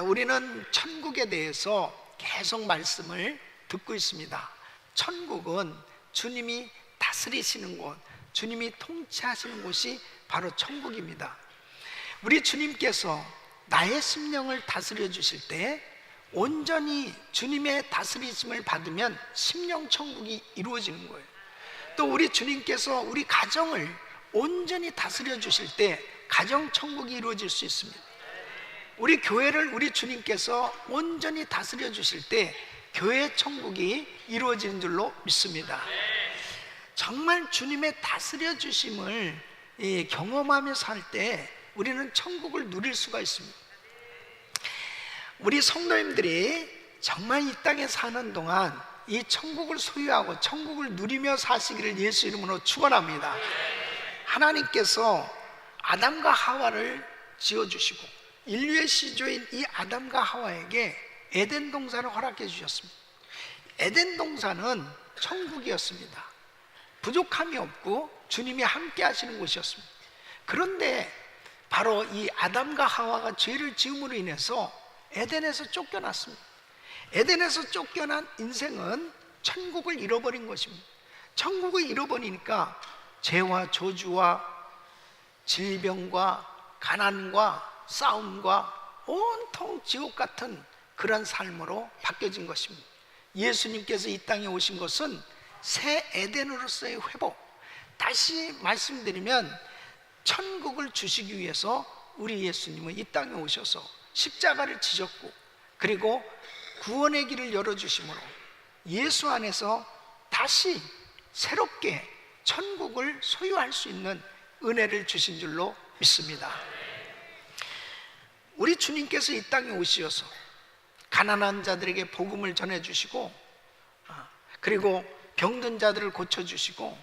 우리는 천국에 대해서 계속 말씀을 듣고 있습니다. 천국은 주님이 다스리시는 곳, 주님이 통치하시는 곳이 바로 천국입니다. 우리 주님께서 나의 심령을 다스려 주실 때 온전히 주님의 다스리심을 받으면 심령 천국이 이루어지는 거예요. 또 우리 주님께서 우리 가정을 온전히 다스려 주실 때 가정 천국이 이루어질 수 있습니다. 우리 교회를 우리 주님께서 온전히 다스려 주실 때 교회 천국이 이루어지는 줄로 믿습니다. 정말 주님의 다스려 주심을 경험하면서 살 때 우리는 천국을 누릴 수가 있습니다. 우리 성도님들이 정말 이 땅에 사는 동안 이 천국을 소유하고 천국을 누리며 사시기를 예수 이름으로 축원합니다. 하나님께서 아담과 하와를 지어주시고 인류의 시조인 이 아담과 하와에게 에덴 동산을 허락해 주셨습니다. 에덴 동산은 천국이었습니다. 부족함이 없고 주님이 함께 하시는 곳이었습니다. 그런데 바로 이 아담과 하와가 죄를 지음으로 인해서 에덴에서 쫓겨났습니다. 에덴에서 쫓겨난 인생은 천국을 잃어버린 것입니다. 천국을 잃어버리니까 죄와 저주와 질병과 가난과 싸움과 온통 지옥 같은 그런 삶으로 바뀌어진 것입니다. 예수님께서 이 땅에 오신 것은 새 에덴으로서의 회복, 다시 말씀드리면 천국을 주시기 위해서 우리 예수님은 이 땅에 오셔서 십자가를 지셨고 그리고 구원의 길을 열어주심으로 예수 안에서 다시 새롭게 천국을 소유할 수 있는 은혜를 주신 줄로 믿습니다. 우리 주님께서 이 땅에 오셔서 가난한 자들에게 복음을 전해주시고 그리고 병든 자들을 고쳐주시고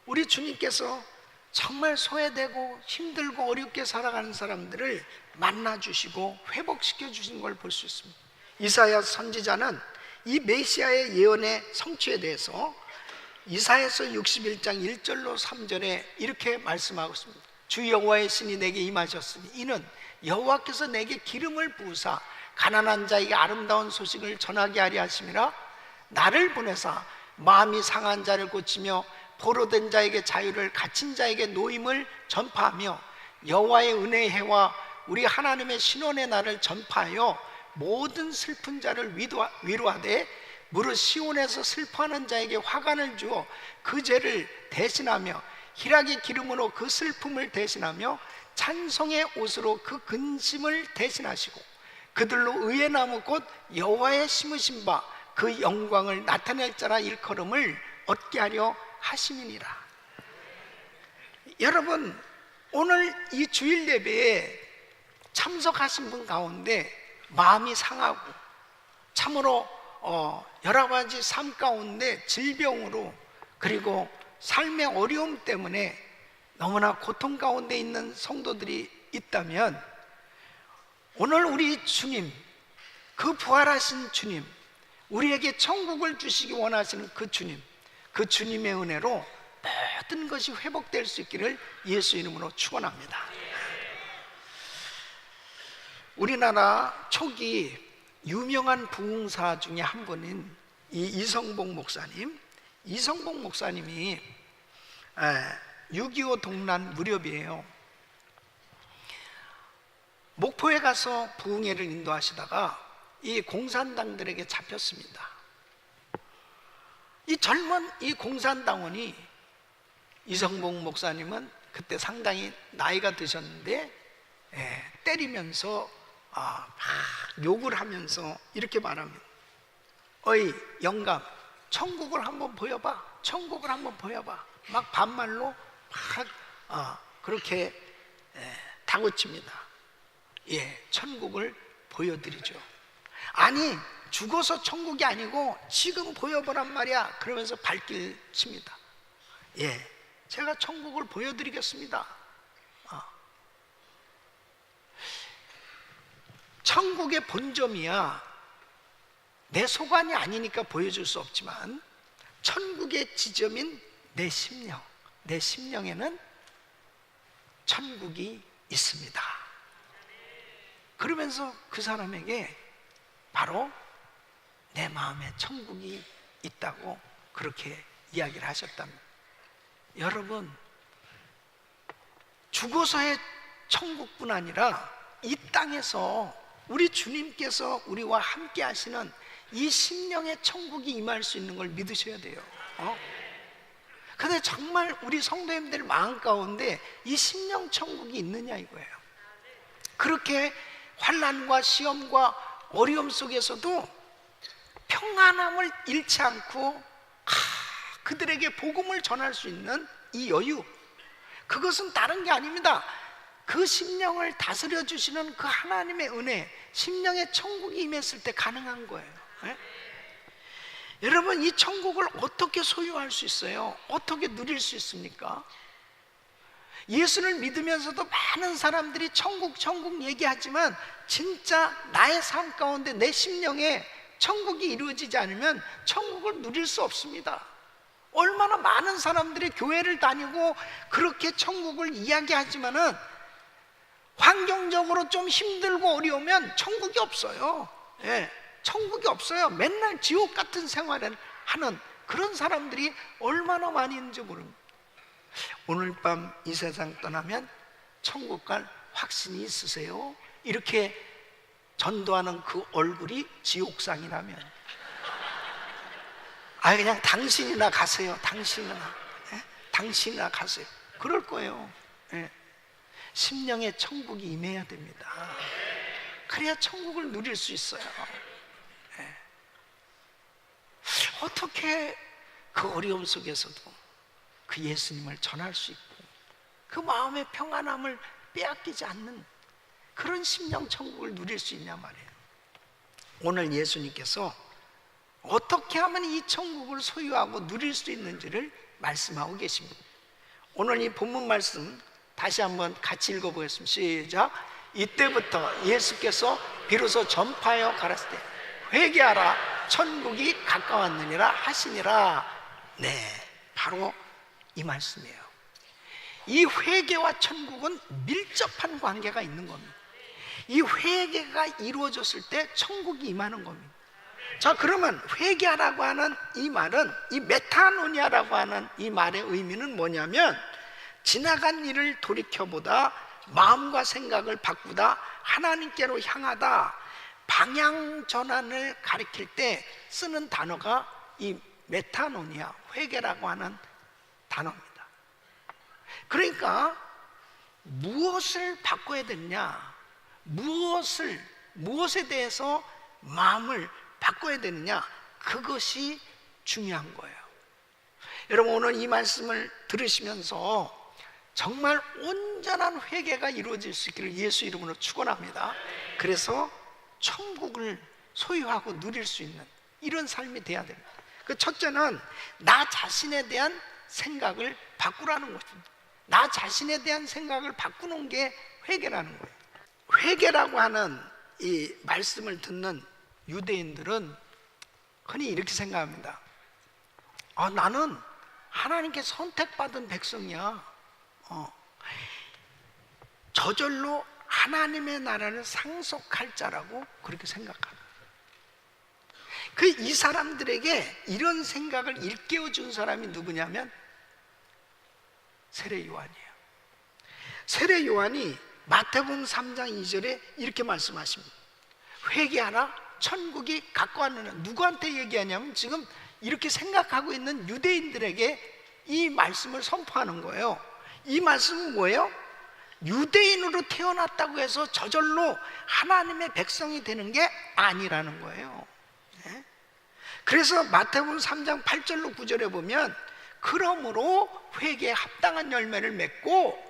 우리 주님께서 정말 소외되고 힘들고 어렵게 살아가는 사람들을 만나주시고 회복시켜 주신 걸 볼 수 있습니다. 이사야 선지자는 이 메시아의 예언의 성취에 대해서 이사야서 61장 1절로 3절에 이렇게 말씀하고 있습니다. 주 여호와의 신이 내게 임하셨으니 이는 여호와께서 내게 기름을 부으사 가난한 자에게 아름다운 소식을 전하게 하려 하심이라. 나를 보내사 마음이 상한 자를 고치며 포로된 자에게 자유를, 갇힌 자에게 노임을 전파하며 여호와의 은혜의 해와 우리 하나님의 신원의 날을 전파하여 모든 슬픈 자를 위로하되 무릇 시온에서 슬퍼하는 자에게 화관을 주어 그 죄를 대신하며 희락의 기름으로 그 슬픔을 대신하며 찬송의 옷으로 그 근심을 대신하시고 그들로 의의 나무 곧 여호와의 심으신 바 그 영광을 나타낼 자라 일컬음을 얻게 하려 하심이니라. 여러분, 오늘 이 주일 예배에 참석하신 분 가운데 마음이 상하고 참으로 여러 가지 삶 가운데 질병으로 그리고 삶의 어려움 때문에 너무나 고통 가운데 있는 성도들이 있다면 오늘 우리 주님, 그 부활하신 주님, 우리에게 천국을 주시기 원하시는 그 주님, 그 주님의 은혜로 모든 것이 회복될 수 있기를 예수 이름으로 축원합니다. 우리나라 초기 유명한 부흥사 중에 한 분인 이 이성복 목사님, 이성복 목사님이 6.25 동란 무렵이에요. 목포에 가서 부흥회를 인도하시다가 이 공산당들에게 잡혔습니다. 이 젊은 이 공산당원이, 이성복 목사님은 그때 상당히 나이가 드셨는데 때리면서 막 욕을 하면서 이렇게 말합니다. 어이 영감, 천국을 한번 보여봐, 천국을 한번 보여봐. 막 반말로 막 그렇게 다그칩니다. 천국을 보여드리죠. 아니 죽어서 천국이 아니고 지금 보여보란 말이야. 그러면서 발길 칩니다. 제가 천국을 보여드리겠습니다. 천국의 본점이야 내 소관이 아니니까 보여줄 수 없지만 천국의 지점인 내 심령, 내 심령에는 천국이 있습니다. 그러면서 그 사람에게 바로 내 마음에 천국이 있다고 그렇게 이야기를 하셨답니다. 여러분, 죽어서의 천국뿐 아니라 이 땅에서 우리 주님께서 우리와 함께 하시는 이 심령의 천국이 임할 수 있는 걸 믿으셔야 돼요. 근데 정말 우리 성도님들 마음 가운데 이 심령 천국이 있느냐 이거예요. 그렇게 환난과 시험과 어려움 속에서도 평안함을 잃지 않고 그들에게 복음을 전할 수 있는 이 여유, 그것은 다른 게 아닙니다. 그 심령을 다스려 주시는 그 하나님의 은혜, 심령의 천국이 임했을 때 가능한 거예요. 네? 여러분, 이 천국을 어떻게 소유할 수 있어요? 어떻게 누릴 수 있습니까? 예수를 믿으면서도 많은 사람들이 천국 얘기하지만 진짜 나의 삶 가운데 내 심령에 천국이 이루어지지 않으면 천국을 누릴 수 없습니다. 얼마나 많은 사람들이 교회를 다니고 그렇게 천국을 이야기하지만은 환경적으로 좀 힘들고 어려우면 천국이 없어요. 예, 천국이 없어요. 맨날 지옥 같은 생활을 하는 그런 사람들이 얼마나 많이 있는지 모릅니다. 오늘 밤 이 세상 떠나면 천국 갈 확신이 있으세요? 이렇게 전도하는 그 얼굴이 지옥상이라면 그냥 당신이나 가세요. 당신이나. 예? 당신이나 가세요. 그럴 거예요. 예. 심령의 천국이 임해야 됩니다. 그래야 천국을 누릴 수 있어요. 예. 어떻게 그 어려움 속에서도 그 예수님을 전할 수 있고 그 마음의 평안함을 빼앗기지 않는 그런 심령 천국을 누릴 수 있냐 말이에요. 오늘 예수님께서 어떻게 하면 이 천국을 소유하고 누릴 수 있는지를 말씀하고 계십니다. 오늘 이 본문 말씀 다시 한번 같이 읽어보겠습니다. 시작. 이때부터 예수께서 비로소 전파하여 가라사대 회개하라 천국이 가까웠느니라 하시니라. 네, 바로 이 말씀이에요. 이 회개와 천국은 밀접한 관계가 있는 겁니다. 이 회개가 이루어졌을 때 천국이 임하는 겁니다. 자, 그러면 회개하라고 하는 이 말은, 이 메타노니아라고 하는 이 말의 의미는 뭐냐면 지나간 일을 돌이켜보다, 마음과 생각을 바꾸다, 하나님께로 향하다, 방향 전환을 가리킬 때 쓰는 단어가 이 메타노니아, 회개라고 하는 단어입니다. 그러니까 무엇을 바꿔야 되느냐, 무엇에 대해서 마음을 바꿔야 되느냐, 그것이 중요한 거예요. 여러분, 오늘 이 말씀을 들으시면서 정말 온전한 회개가 이루어질 수 있기를 예수 이름으로 축원합니다. 그래서 천국을 소유하고 누릴 수 있는 이런 삶이 돼야 됩니다. 그 첫째는 나 자신에 대한 생각을 바꾸라는 것입니다. 나 자신에 대한 생각을 바꾸는 게 회개라는 거예요. 회개라고 하는 이 말씀을 듣는 유대인들은 흔히 이렇게 생각합니다. 나는 하나님께 선택받은 백성이야. 저절로 하나님의 나라를 상속할 자라고 그렇게 생각하는. 이 사람들에게 이런 생각을 일깨워 준 사람이 누구냐면 세례 요한이에요. 세례 요한이 마태복음 3장 2절에 이렇게 말씀하십니다. 회개하라 천국이 가까웠느냐. 누구한테 얘기하냐면 지금 이렇게 생각하고 있는 유대인들에게 이 말씀을 선포하는 거예요. 이 말씀은 뭐예요? 유대인으로 태어났다고 해서 저절로 하나님의 백성이 되는 게 아니라는 거예요. 네? 그래서 마태복음 3장 8절로 9절에 보면 그러므로 회개에 합당한 열매를 맺고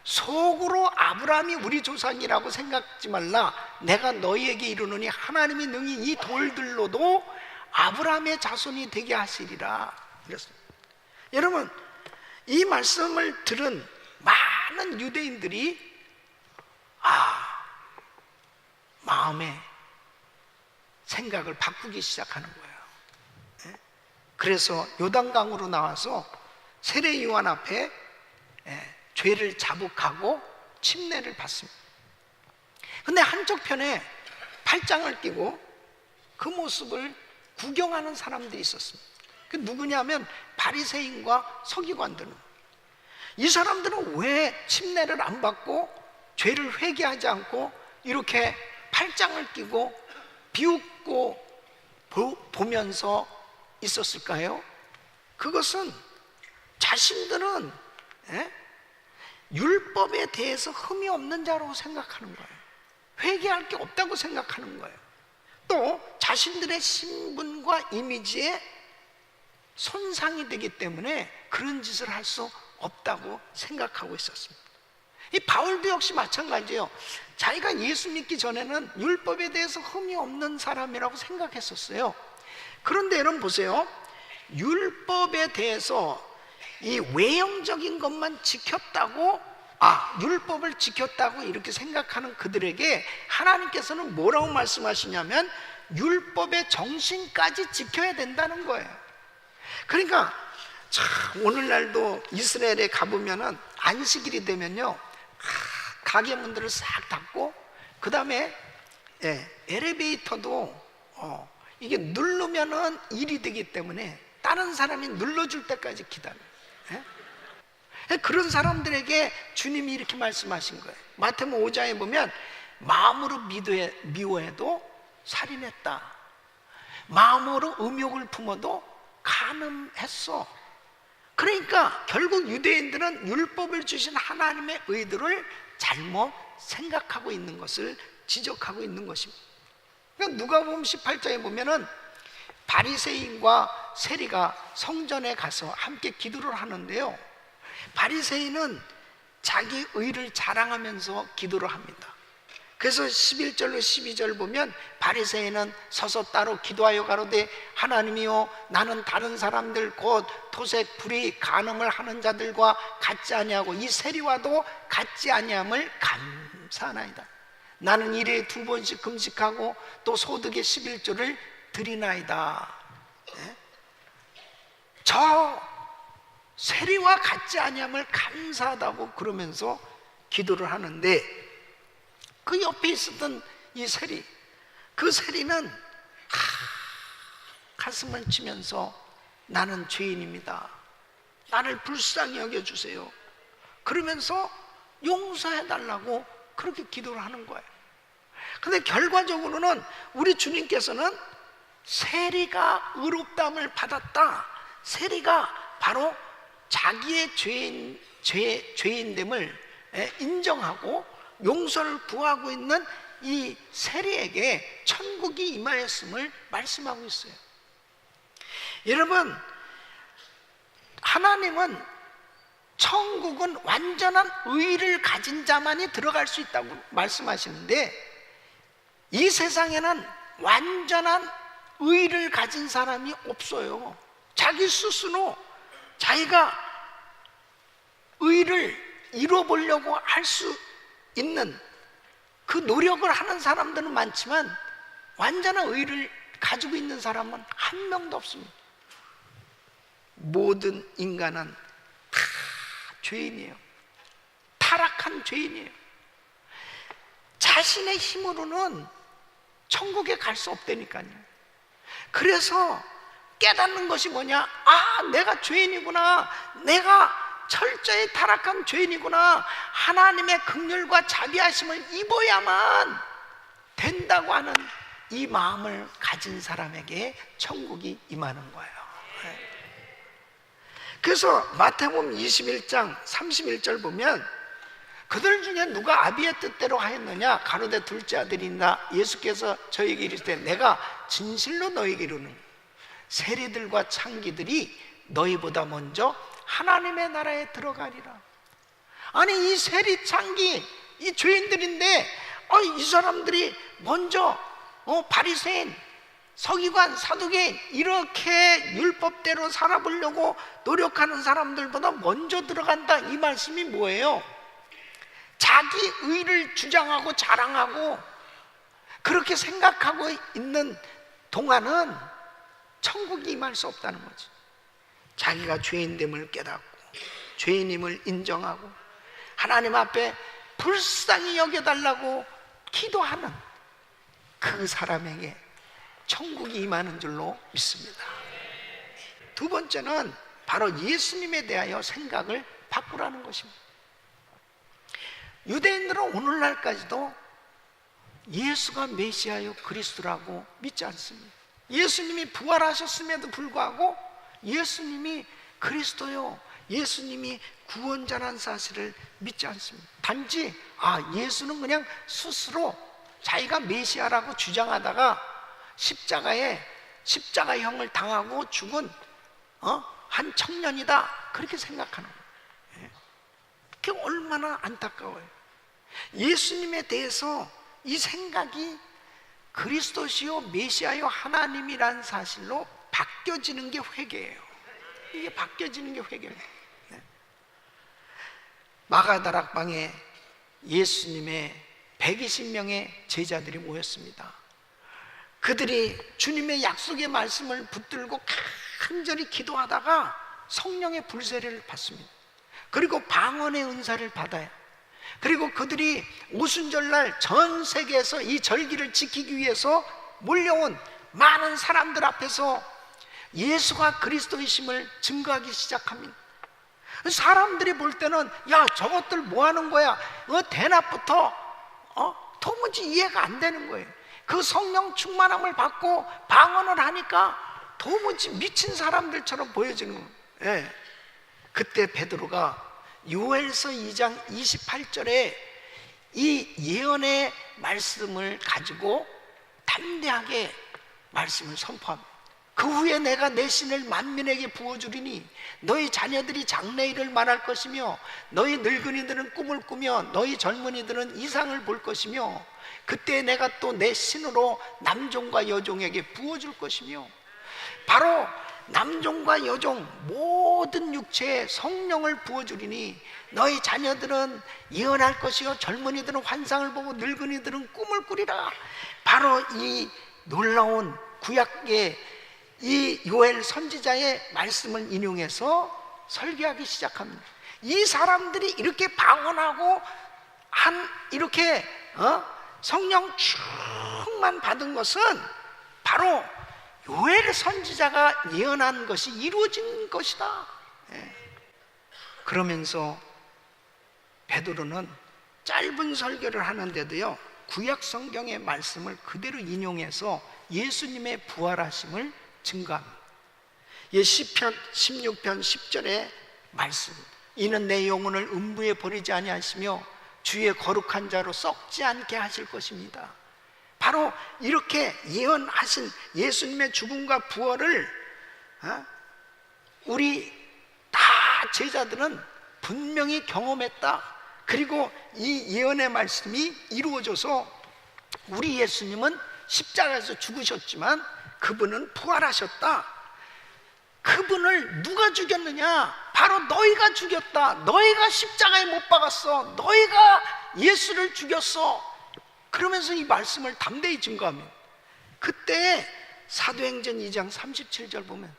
속으로 아브라함이 우리 조상이라고 생각하지 말라. 내가 너희에게 이르노니 하나님이 능히 이 돌들로도 아브라함의 자손이 되게 하시리라. 그랬습니다. 여러분, 이 말씀을 들은 많은 유대인들이 마음의 생각을 바꾸기 시작하는 거예요. 네? 그래서 요단강으로 나와서 세례 요한 앞에 죄를 자복하고 침례를 받습니다. 근데 한쪽 편에 팔짱을 끼고 그 모습을 구경하는 사람들이 있었습니다. 그 누구냐면 바리새인과 서기관들은. 이 사람들은 왜 침례를 안 받고 죄를 회개하지 않고 이렇게 팔짱을 끼고 비웃고 보면서 있었을까요? 그것은 자신들은 율법에 대해서 흠이 없는 자라고 생각하는 거예요. 회개할 게 없다고 생각하는 거예요. 또 자신들의 신분과 이미지에 손상이 되기 때문에 그런 짓을 할 수 없다고 생각하고 있었습니다. 이 바울도 역시 마찬가지예요. 자기가 예수 믿기 전에는 율법에 대해서 흠이 없는 사람이라고 생각했었어요. 그런데 여러분 보세요. 율법에 대해서 이 외형적인 것만 지켰다고, 율법을 지켰다고 이렇게 생각하는 그들에게 하나님께서는 뭐라고 말씀하시냐면 율법의 정신까지 지켜야 된다는 거예요. 그러니까 오늘날도 이스라엘에 가보면은 안식일이 되면요, 가게 문들을 싹 닫고, 그 다음에 엘리베이터도 이게 누르면은 일이 되기 때문에 다른 사람이 눌러줄 때까지 기다려요. 그런 사람들에게 주님이 이렇게 말씀하신 거예요. 마태복음 5장에 보면 마음으로 미워해도 살인했다, 마음으로 음욕을 품어도 간음했어. 그러니까 결국 유대인들은 율법을 주신 하나님의 의도를 잘못 생각하고 있는 것을 지적하고 있는 것입니다. 그러니까 누가복음 18장에 보면은 바리새인과 세리가 성전에 가서 함께 기도를 하는데요, 바리새인은 자기 의를 자랑하면서 기도를 합니다. 그래서 11절로 12절 보면 바리새인은 서서 따로 기도하여 가로되 하나님이여, 나는 다른 사람들 곧 토색, 불의, 간음을 하는 자들과 같지 아니하고 이 세리와도 같지 아니함을 감사하나이다. 나는 일에 2번씩 금식하고 또 소득의 11조를 드리나이다. 저 세리와 같지 아니함을 감사하다고 그러면서 기도를 하는데, 그 옆에 있었던 이 세리, 그 세리는 가슴을 치면서 나는 죄인입니다, 나를 불쌍히 여겨주세요, 그러면서 용서해달라고 그렇게 기도를 하는 거예요. 근데 결과적으로는 우리 주님께서는 세리가 의롭다함을 받았다, 세리가 바로 자기의 죄인됨을 인정하고 용서를 구하고 있는 이 세리에게 천국이 임하였음을 말씀하고 있어요. 여러분, 하나님은 천국은 완전한 의를 가진 자만이 들어갈 수 있다고 말씀하시는데, 이 세상에는 완전한 의를 가진 사람이 없어요. 자기 스스로 자기가 의를 이뤄보려고 할 수 있는 그 노력을 하는 사람들은 많지만 완전한 의를 가지고 있는 사람은 한 명도 없습니다. 모든 인간은 다 죄인이에요. 타락한 죄인이에요. 자신의 힘으로는 천국에 갈 수 없다니까요. 그래서 깨닫는 것이 뭐냐? 내가 죄인이구나, 내가 철저히 타락한 죄인이구나, 하나님의 긍휼과 자비하심을 입어야만 된다고 하는 이 마음을 가진 사람에게 천국이 임하는 거예요. 그래서 마태복음 21장 31절 보면 그들 중에 누가 아비의 뜻대로 하였느냐? 가로되 둘째 아들이나 예수께서 저에게 이르시되 내가 진실로 너에게 이르노니 세리들과 창기들이 너희보다 먼저 하나님의 나라에 들어가리라. 아니, 이 세리 창기, 이 죄인들인데 이 사람들이 먼저 바리새인, 서기관, 사두개인 이렇게 율법대로 살아보려고 노력하는 사람들보다 먼저 들어간다. 이 말씀이 뭐예요? 자기 의를 주장하고 자랑하고 그렇게 생각하고 있는 동안은 천국이 임할 수 없다는 거지. 자기가 죄인됨을 깨닫고 죄인임을 인정하고 하나님 앞에 불쌍히 여겨달라고 기도하는 그 사람에게 천국이 임하는 줄로 믿습니다. 두 번째는 바로 예수님에 대하여 생각을 바꾸라는 것입니다. 유대인들은 오늘날까지도 예수가 메시아요 그리스도라고 믿지 않습니다. 예수님이 부활하셨음에도 불구하고 예수님이 그리스도요, 예수님이 구원자라는 사실을 믿지 않습니다. 단지 예수는 그냥 스스로 자기가 메시아라고 주장하다가 십자가형을 당하고 죽은 한 청년이다, 그렇게 생각하는 거예요. 그게 얼마나 안타까워요. 예수님에 대해서 이 생각이 그리스도시요 메시아요 하나님이라는 사실로 바뀌어지는 게 회개예요. 이게 바뀌어지는 게 회개예요. 마가다락방에 예수님의 120명의 제자들이 모였습니다. 그들이 주님의 약속의 말씀을 붙들고 간절히 기도하다가 성령의 불세례를 받습니다. 그리고 방언의 은사를 받아요. 그리고 그들이 오순절날 전 세계에서 이 절기를 지키기 위해서 몰려온 많은 사람들 앞에서 예수가 그리스도이심을 증거하기 시작합니다. 사람들이 볼 때는 저것들 뭐 하는 거야? 대낮부터 도무지 이해가 안 되는 거예요. 그 성령 충만함을 받고 방언을 하니까 도무지 미친 사람들처럼 보여지는 거예요. 그때 베드로가 요엘서 2장 28절에 이 예언의 말씀을 가지고 담대하게 말씀을 선포합니다. 그 후에 내가 내 신을 만민에게 부어주리니 너희 자녀들이 장래일을 말할 것이며 너희 늙은이들은 꿈을 꾸며 너희 젊은이들은 이상을 볼 것이며 그때 내가 또 내 신으로 남종과 여종에게 부어줄 것이며, 바로 남종과 여종 모든 육체에 성령을 부어주리니 너희 자녀들은 예언할 것이요 젊은이들은 환상을 보고 늙은이들은 꿈을 꾸리라. 바로 이 놀라운 구약의 이 요엘 선지자의 말씀을 인용해서 설교하기 시작합니다. 이 사람들이 이렇게 방언하고 이렇게 성령 충만 받은 것은 바로 요엘 선지자가 예언한 것이 이루어진 것이다. 그러면서 베드로는 짧은 설교를 하는데도요, 구약 성경의 말씀을 그대로 인용해서 예수님의 부활하심을 증거합니다. 시편 16편 10절의 말씀, 이는 내 영혼을 음부에 버리지 아니하시며 주의 거룩한 자로 썩지 않게 하실 것입니다. 바로 이렇게 예언하신 예수님의 죽음과 부활을 우리 다 제자들은 분명히 경험했다. 그리고 이 예언의 말씀이 이루어져서 우리 예수님은 십자가에서 죽으셨지만 그분은 부활하셨다. 그분을 누가 죽였느냐? 바로 너희가 죽였다. 너희가 십자가에 못 박았어. 너희가 예수를 죽였어. 그러면서 이 말씀을 담대히 증거합니다. 그때 사도행전 2장 37절 보면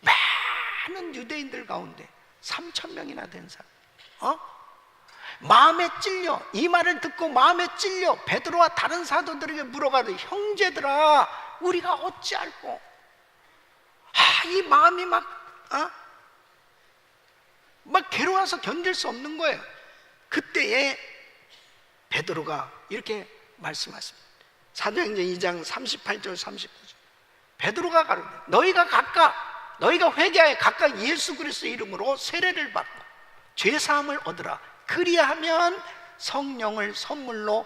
많은 유대인들 가운데 3,000명이나 된 사람, 마음에 찔려, 이 말을 듣고 마음에 찔려 베드로와 다른 사도들에게 물어가되 형제들아 우리가 어찌할꼬? 이 마음이 막 괴로워서 견딜 수 없는 거예요. 그때에 베드로가 이렇게 말씀하십니다. 사도행전 2장 38절 39절. 베드로가 가르쳐 너희가 회개하여 각각 예수 그리스도의 이름으로 세례를 받고 죄 사함을 얻으라. 그리하면 성령을 선물로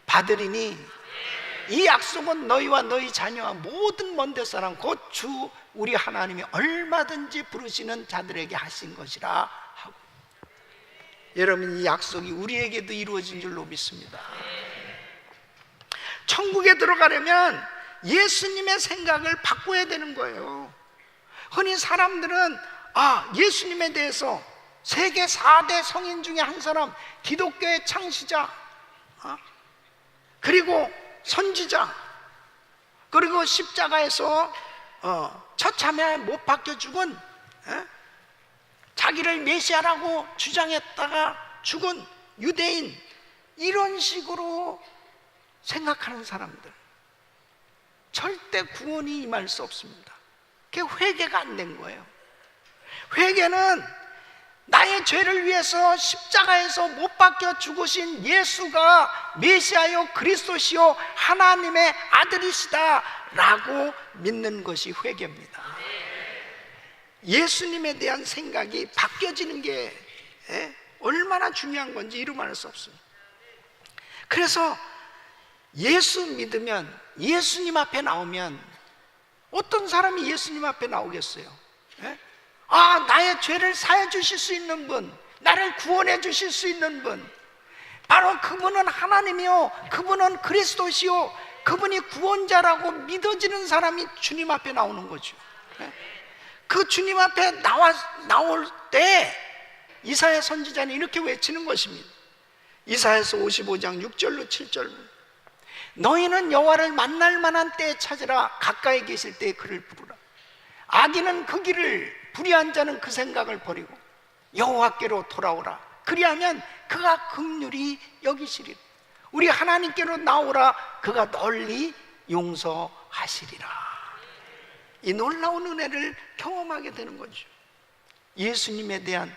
받으리니 이 약속은 너희와 너희 자녀와 모든 먼데 사람 곧 주 우리 하나님이 얼마든지 부르시는 자들에게 하신 것이라 하고. 여러분, 이 약속이 우리에게도 이루어진 줄로 믿습니다. 천국에 들어가려면 예수님의 생각을 바꿔야 되는 거예요. 흔히 사람들은 예수님에 대해서 세계 4대 성인 중에 한 사람, 기독교의 창시자, 그리고 선지자, 그리고 십자가에서 처참해 못 박혀 죽은, 자기를 메시아라고 주장했다가 죽은 유대인, 이런 식으로 생각하는 사람들 절대 구원이 임할 수 없습니다. 그게 회개가 안 된 거예요. 회개는 나의 죄를 위해서 십자가에서 못 박혀 죽으신 예수가 메시아요 그리스도시요 하나님의 아들이시다 라고 믿는 것이 회개입니다. 예수님에 대한 생각이 바뀌어지는 게 얼마나 중요한 건지 이루 말할 수 없습니다. 그래서 예수 믿으면, 예수님 앞에 나오면, 어떤 사람이 예수님 앞에 나오겠어요? 나의 죄를 사해 주실 수 있는 분, 나를 구원해 주실 수 있는 분, 바로 그분은 하나님이요, 그분은 그리스도시요, 그분이 구원자라고 믿어지는 사람이 주님 앞에 나오는 거죠. 그 주님 앞에 나올 때 이사야 선지자는 이렇게 외치는 것입니다. 이사야서 55장 6절로 7절, 너희는 여호와를 만날 만한 때에 찾으라. 가까이 계실 때에 그를 부르라. 악인은 그 길을, 불의한 자는 그 생각을 버리고 여호와께로 돌아오라. 그리하면 그가 긍휼히 여기시리라. 우리 하나님께로 나오라. 그가 널리 용서하시리라. 이 놀라운 은혜를 경험하게 되는 거죠. 예수님에 대한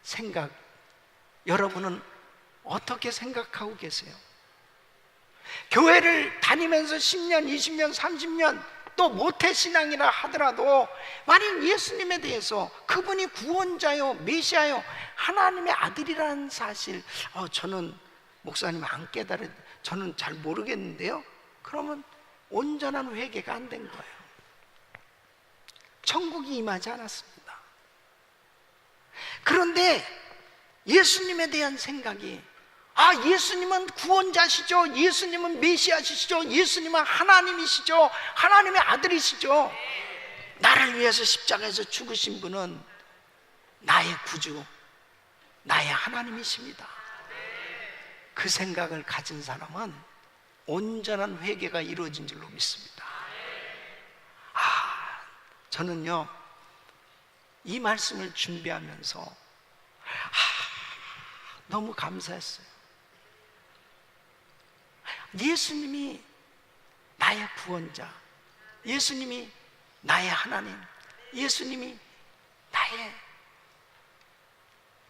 생각, 여러분은 어떻게 생각하고 계세요? 교회를 다니면서 10년, 20년, 30년 또 모태신앙이라 하더라도 만약 예수님에 대해서 그분이 구원자요, 메시아요, 하나님의 아들이라는 사실 저는 목사님 안 깨달은, 저는 잘 모르겠는데요, 그러면 온전한 회개가 안 된 거예요. 천국이 임하지 않았습니다. 그런데 예수님에 대한 생각이, 예수님은 구원자시죠, 예수님은 메시아시죠, 예수님은 하나님이시죠, 하나님의 아들이시죠, 나를 위해서 십자가에서 죽으신 분은 나의 구주, 나의 하나님이십니다. 그 생각을 가진 사람은 온전한 회개가 이루어진 줄로 믿습니다. 저는요, 이 말씀을 준비하면서 너무 감사했어요. 예수님이 나의 구원자, 예수님이 나의 하나님, 예수님이 나의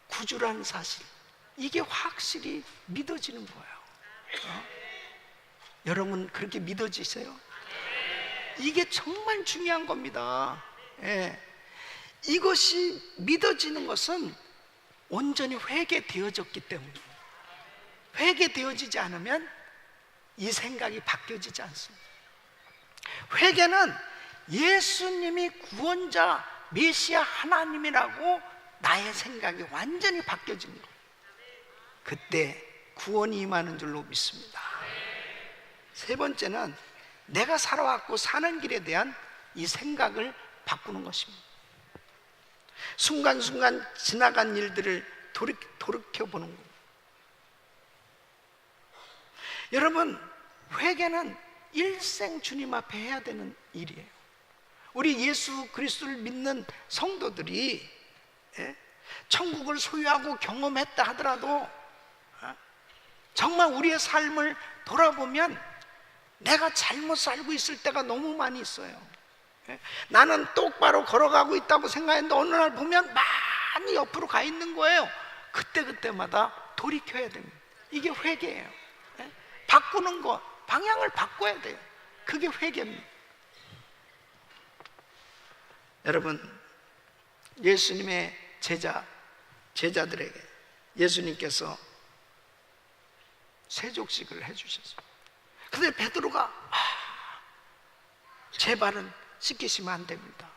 구주라는 사실, 이게 확실히 믿어지는 거예요. 여러분 그렇게 믿어지세요? 이게 정말 중요한 겁니다. 이것이 믿어지는 것은 온전히 회개되어졌기 때문이에요. 회개되어지지 않으면 이 생각이 바뀌어지지 않습니다. 회개는 예수님이 구원자, 메시아 하나님이라고 나의 생각이 완전히 바뀌어진 거예요. 그때 구원이 임하는 줄로 믿습니다. 세 번째는 내가 살아왔고 사는 길에 대한 이 생각을 바꾸는 것입니다. 순간순간 지나간 일들을 돌이켜보는 겁니다. 여러분, 회개는 일생 주님 앞에 해야 되는 일이에요. 우리 예수 그리스도를 믿는 성도들이 천국을 소유하고 경험했다 하더라도 정말 우리의 삶을 돌아보면 내가 잘못 살고 있을 때가 너무 많이 있어요. 나는 똑바로 걸어가고 있다고 생각했는데 어느 날 보면 많이 옆으로 가 있는 거예요. 그때마다 돌이켜야 됩니다. 이게 회개예요. 바꾸는 거, 방향을 바꿔야 돼요. 그게 회개입니다. 여러분, 예수님의 제자들에게 예수님께서 세족식을 해주셨어요. 근데 베드로가 제 발은 씻기시면 안 됩니다.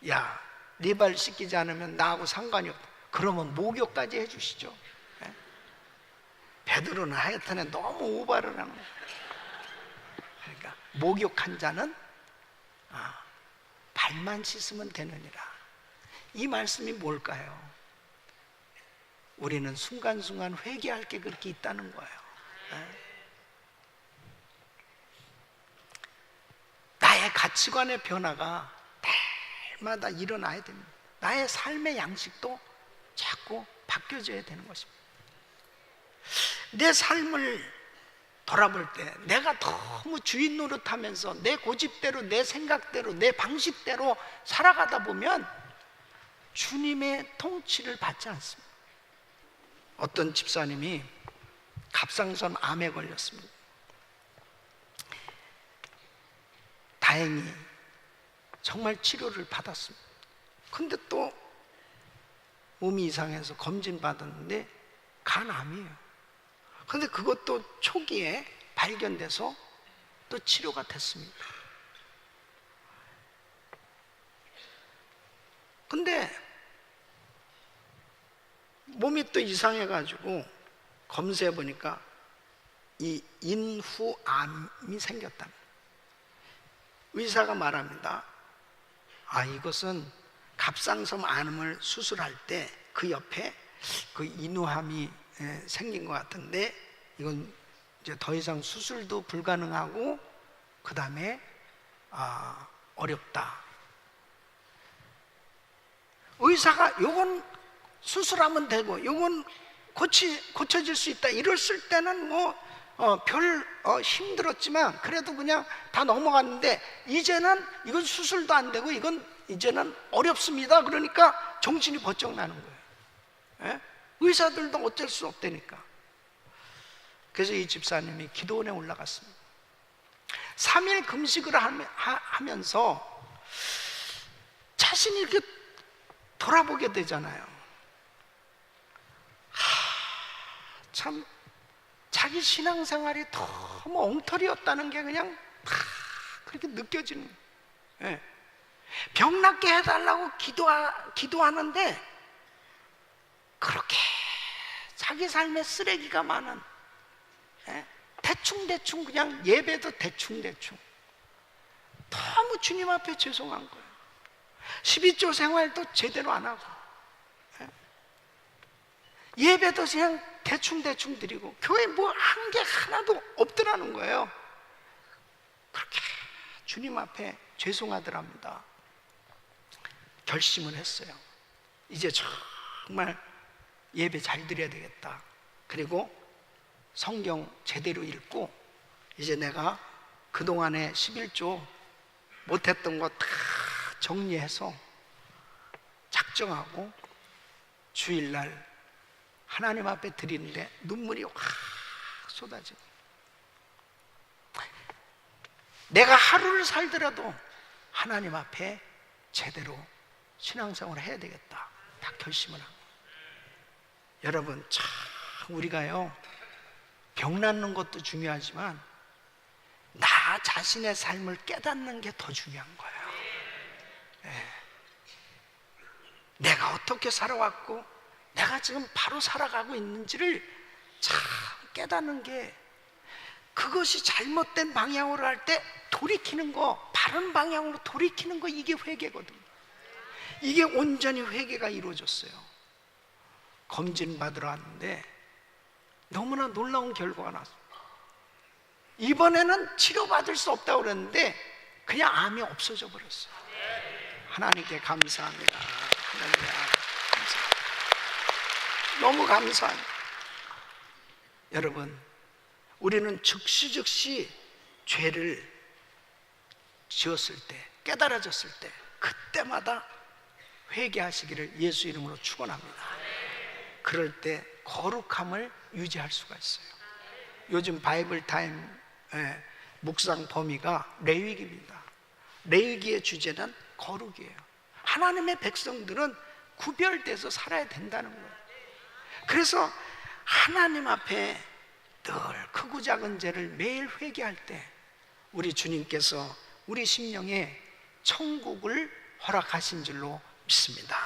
야, 네 발 씻기지 않으면 나하고 상관이 없다. 그러면 목욕까지 해주시죠. 베드로는 하여튼에 너무 오바를 하는 거예요. 그러니까 목욕한 자는 발만 씻으면 되느니라. 이 말씀이 뭘까요? 우리는 순간순간 회개할 게 그렇게 있다는 거예요. 나의 가치관의 변화가 날마다 일어나야 됩니다. 나의 삶의 양식도 자꾸 바뀌어져야 되는 것입니다. 내 삶을 돌아볼 때 내가 너무 주인 노릇하면서 내 고집대로, 내 생각대로, 내 방식대로 살아가다 보면 주님의 통치를 받지 않습니다. 어떤 집사님이 갑상선 암에 걸렸습니다. 다행히 정말 치료를 받았습니다. 근데 또 몸이 이상해서 검진 받았는데 간암이에요. 근데 그것도 초기에 발견돼서 또 치료가 됐습니다. 근데 몸이 또 이상해가지고 검사해 보니까 이 인후암이 생겼답니다. 의사가 말합니다. 이것은 갑상선 암을 수술할 때 그 옆에 그 인후암이 생긴 것 같은데 이건 이제 더 이상 수술도 불가능하고 그 다음에 어렵다. 의사가 요건 수술하면 되고 요건 고쳐질 수 있다 이랬을 때는 별 힘들었지만 그래도 그냥 다 넘어갔는데 이제는 이건 수술도 안 되고 이건 이제는 어렵습니다. 그러니까 정신이 번쩍 나는 거예요. 예? 의사들도 어쩔 수 없다니까. 그래서 이 집사님이 기도원에 올라갔습니다. 3일 금식을 하면서 자신이 이렇게 돌아보게 되잖아요. 참 자기 신앙생활이 너무 엉터리였다는 게 그냥 다 그렇게 느껴지는 거예요. 예. 병 낫게 해달라고 기도하는데 그렇게 자기 삶에 쓰레기가 많은, 대충대충 그냥 예배도 대충대충 너무 주님 앞에 죄송한 거예요. 12조 생활도 제대로 안 하고 예배도 그냥 대충대충 드리고 교회 뭐 한 게 하나도 없더라는 거예요. 그렇게 주님 앞에 죄송하더랍니다. 결심을 했어요. 이제 정말 예배 잘 드려야 되겠다. 그리고 성경 제대로 읽고 이제 내가 그동안에 11조 못했던 거 다 정리해서 작정하고 주일날 하나님 앞에 드리는데 눈물이 확 쏟아지고 내가 하루를 살더라도 하나님 앞에 제대로 신앙생활을 해야 되겠다. 딱 결심을 하고. 여러분 참 우리가요 병 낫는 것도 중요하지만 나 자신의 삶을 깨닫는 게 더 중요한 거예요. 내가 어떻게 살아왔고 내가 지금 바로 살아가고 있는지를 참 깨닫는 게, 그것이 잘못된 방향으로 할 때 돌이키는 거, 바른 방향으로 돌이키는 거, 이게 회개거든요. 이게 온전히 회개가 이루어졌어요. 검진 받으러 왔는데 너무나 놀라운 결과가 나왔어요. 이번에는 치료받을 수 없다고 그랬는데 그냥 암이 없어져 버렸어요. 하나님께 감사합니다. 할렐루야. 감사합니다. 너무 감사합니다. 여러분, 우리는 즉시 죄를 지었을 때, 깨달아졌을 때 그때마다 회개하시기를 예수 이름으로 축원합니다. 그럴 때 거룩함을 유지할 수가 있어요. 요즘 바이블 타임 묵상 범위가 레위기입니다. 레위기의 주제는 거룩이에요. 하나님의 백성들은 구별돼서 살아야 된다는 거예요. 그래서 하나님 앞에 늘 크고 작은 죄를 매일 회개할 때 우리 주님께서 우리 심령에 천국을 허락하신 줄로 믿습니다.